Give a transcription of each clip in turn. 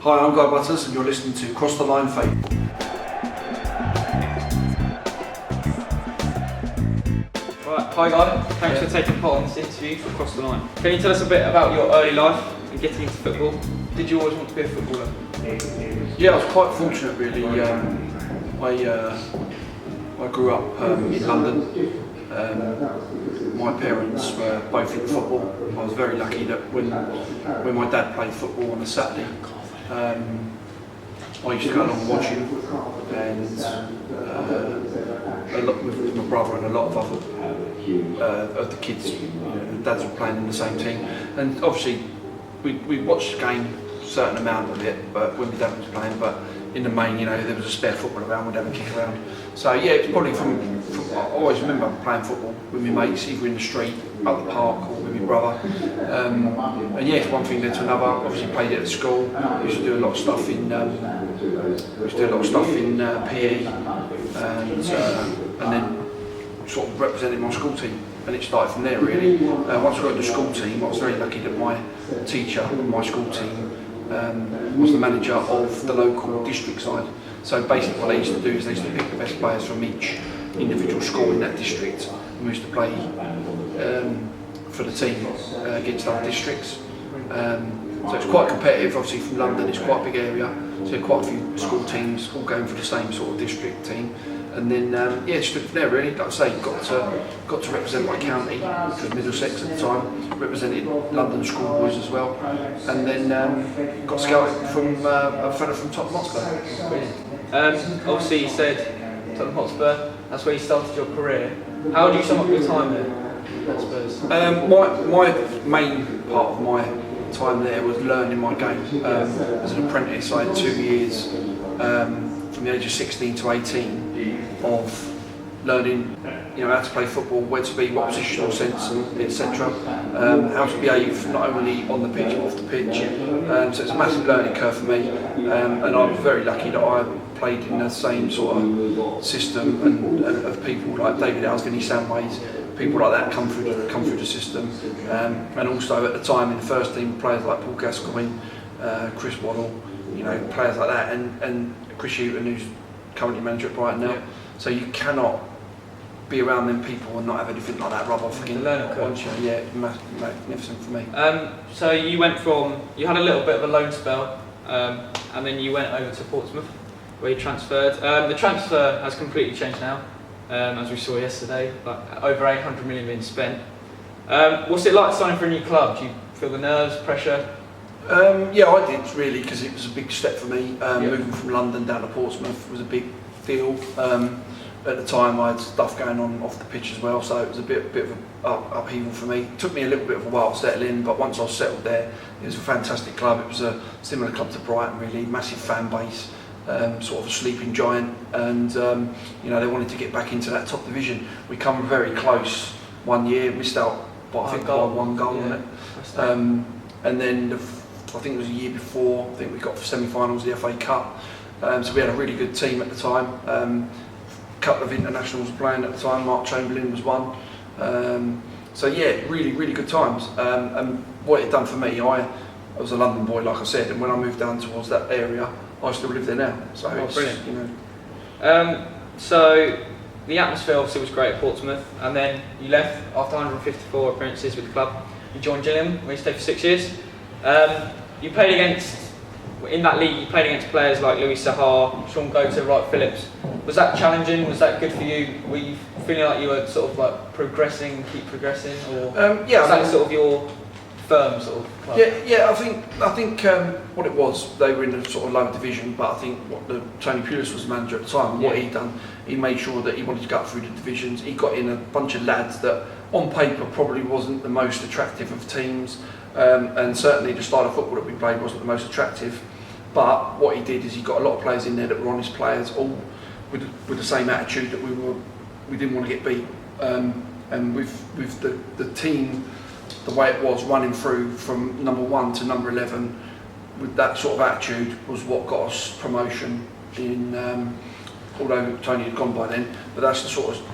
Hi, I'm Guy Butters and you're listening to Cross the Line Fable. Right, hi Guy, thanks for taking part in this interview for Cross the Line. Can you tell us a bit about your early life and getting into football? Did you always want to be a footballer? Yeah, I was quite fortunate really. I grew up in London. My parents were both in football. I was very lucky that when my dad played football on a Saturday, I used to go along and watch him, and a lot with my brother and a lot of other of the kids. The dads were playing in the same team, and obviously we watched the game, a certain amount of it, but when my dad was playing, but in the main, there was a spare football around, we'd have a kick around. So yeah, it's probably from I always remember playing football with my mates, either in the street, at the park, or with my brother. And yeah, one thing led to another. Obviously played it at school. We used to do a lot of stuff in PE, and then sort of represented my school team. And it started from there really. Once I got to the school team, I was very lucky that my teacher in my school team was the manager of the local district side. So basically what they used to do is they used to pick the best players from each individual school in that district, and we used to play for the team against other districts. So it's quite competitive. Obviously from London it's quite a big area, so there are quite a few school teams all going for the same sort of district team. And then yeah, just from there really, like I say, got to represent my county, which was Middlesex at the time, represented London schoolboys as well, and then got scouted from a fella from Tottenham Hotspur. Brilliant. Obviously you said Tottenham Hotspur, that's where you started your career. How would you sum up your time there, I suppose? My main part of my time there was learning my game. As an apprentice I had 2 years from the age of 16 to 18 of learning how to play football, where to be, what positional sense, etc. How to behave not only on the pitch but off the pitch. So it's a massive learning curve for me, and I was very lucky that I played in the same sort of system and of people like David Alsgany, Sam Ways, people like that come through the system, and also at the time in the first team players like Paul Gascoigne, Chris Waddle, players like that, and Chris Houghton, who's currently manager at Brighton now. Yeah. So you cannot be around them people and not have anything like that rub off again. Yeah, magnificent for me. So you had a little bit of a loan spell, and then you went over to Portsmouth, where you transferred. The transfer has completely changed now, as we saw yesterday, like over 800 million being spent. What's it like signing for a new club? Do you feel the nerves, pressure? Yeah, I did really, because it was a big step for me. Moving from London down to Portsmouth was a big deal. At the time I had stuff going on off the pitch as well, so it was a bit of an upheaval for me. It took me a little bit of a while to settle in, but once I was settled there, it was a fantastic club. It was a similar club to Brighton really, massive fan base, sort of a sleeping giant, and they wanted to get back into that top division. We come very close one year, missed out by one goal on it. And then I think it was a year before, I think we got semi-finals of the FA Cup. So we had a really good team at the time. A couple of internationals playing at the time, Mark Chamberlain was one. So yeah, really, really good times. And what it done for me, I was a London boy, like I said, and when I moved down towards that area, I still live there now. So it's brilliant. So the atmosphere obviously was great at Portsmouth, and then you left after 154 appearances with the club. You joined Gillingham, where you stayed for 6 years. You played in that league, you played against players like Louis Sahar, Sean Gota, Wright Phillips. Was that challenging? Was that good for you? Were you feeling like you were sort of like keep progressing, or was that sort of your firm sort of club? Yeah. I think what it was, they were in a sort of lower division, but I think Tony Pulis was the manager at the time. And what he'd done, he made sure that he wanted to go up through the divisions. He got in a bunch of lads that, on paper, probably wasn't the most attractive of teams, and certainly the style of football that we played wasn't the most attractive. But what he did is he got a lot of players in there that were honest players, all with the same attitude that we didn't want to get beat. And with the team, the way it was running through from number 1 to number 11, with that sort of attitude, was what got us promotion. Although Tony had gone by then, but that's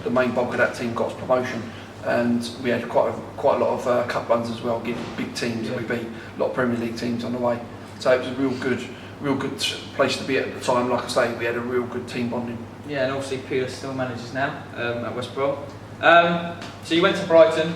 the main bulk of that team got us promotion. And we had quite a lot of cup runs as well, getting big teams that we beat, a lot of Premier League teams on the way. So it was a real good real good place to be at the time. Like I say, we had a real good team bonding. Yeah, and obviously Peter still manages now at West Brom. So you went to Brighton.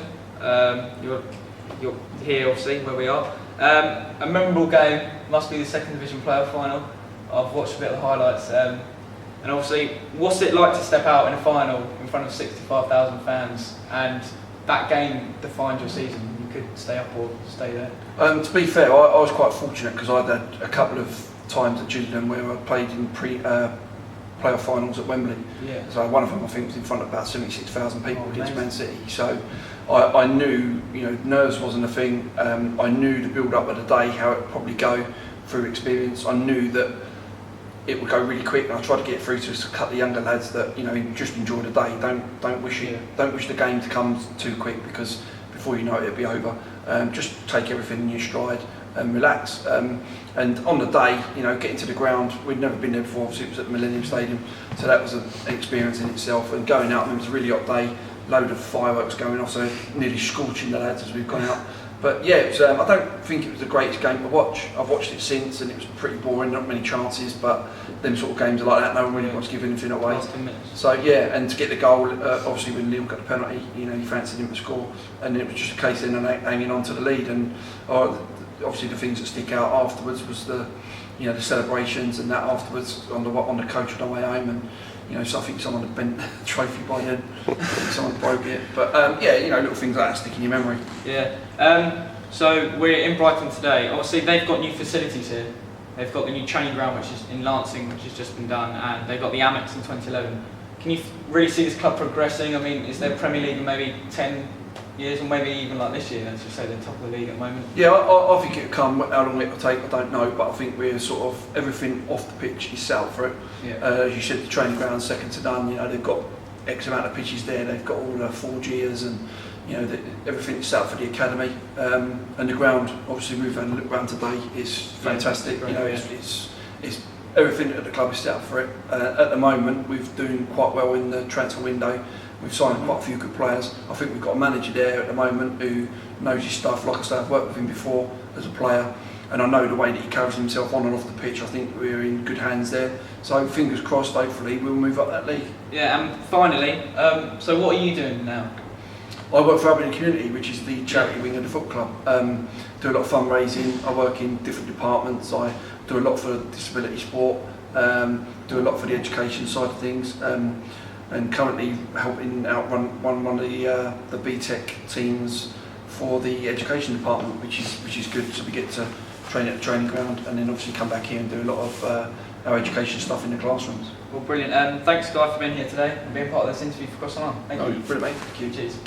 You're here, obviously, where we are. A memorable game must be the second division playoff final. I've watched a bit of the highlights. And obviously, what's it like to step out in a final in front of 65,000 fans? And that game defined your season. You could stay up or stay there. To be fair, I was quite fortunate because I'd had a couple of times at Gillingham where I played in playoff finals at Wembley. Yeah. So one of them I think was in front of about 76,000 people against Man City. So I knew, nerves wasn't a thing. I knew the build up of the day, how it would probably go through experience. I knew that it would go really quick, and I tried to get through to a couple of younger lads that just enjoy the day. Don't wish the game to come too quick, because before you know it, it'll be over. Just take everything in your stride and relax. And on the day, getting to the ground, we'd never been there before. Obviously, it was at the Millennium Stadium, so that was an experience in itself. And going out, it was a really hot day, load of fireworks going off, so nearly scorching the lads as we've gone out. But yeah, it was, I don't think it was the greatest game to watch. I've watched it since, and it was pretty boring, not many chances, but them sort of games are like that, no one really wants to give anything away. So yeah, and to get the goal, obviously when Lille got the penalty, you fancied him to score, and it was just a case then of hanging on to the lead. And obviously the things that stick out afterwards was the celebrations and that afterwards on the coach on the way home, and so I think someone had bent the trophy by then, someone broke it, but little things like that stick in your memory. Yeah. So we're in Brighton today. Obviously they've got new facilities here. They've got the new training ground, which is in Lancing, which has just been done, and they've got the Amex in 2011. Can you really see this club progressing? I mean, is there Premier League in maybe 10 years, or maybe even like this year, let's just say they're top of the league at the moment? Yeah, I think it'll come. How long it'll take, I don't know, but I think we're sort of, everything off the pitch is set up for it. Yeah. As you said, the training ground's second to none. They've got X amount of pitches there, they've got all the 4Gers, and everything's set up for the academy. And the ground, obviously we've had a look around today, is fantastic. It's everything at the club is set up for it. At the moment, we're doing quite well in the transfer window. We've signed quite a few good players. I think we've got a manager there at the moment who knows his stuff. Like I said, I've worked with him before as a player, and I know the way that he carries himself on and off the pitch. I think we're in good hands there. So fingers crossed, hopefully we'll move up that league. Yeah, and finally, so what are you doing now? I work for Albion Community, which is the charity wing of the football club. Do a lot of fundraising. I work in different departments. I do a lot for disability sport, do a lot for the education side of things, and currently helping out run one of the BTEC teams for the education department, which is good. So we get to train at the training ground, and then obviously come back here and do a lot of our education stuff in the classrooms. Well, brilliant. Thanks, Guy, for being here today and being part of this interview for Cross the Line. Thank you. Brilliant, mate. Thank you. Cheers.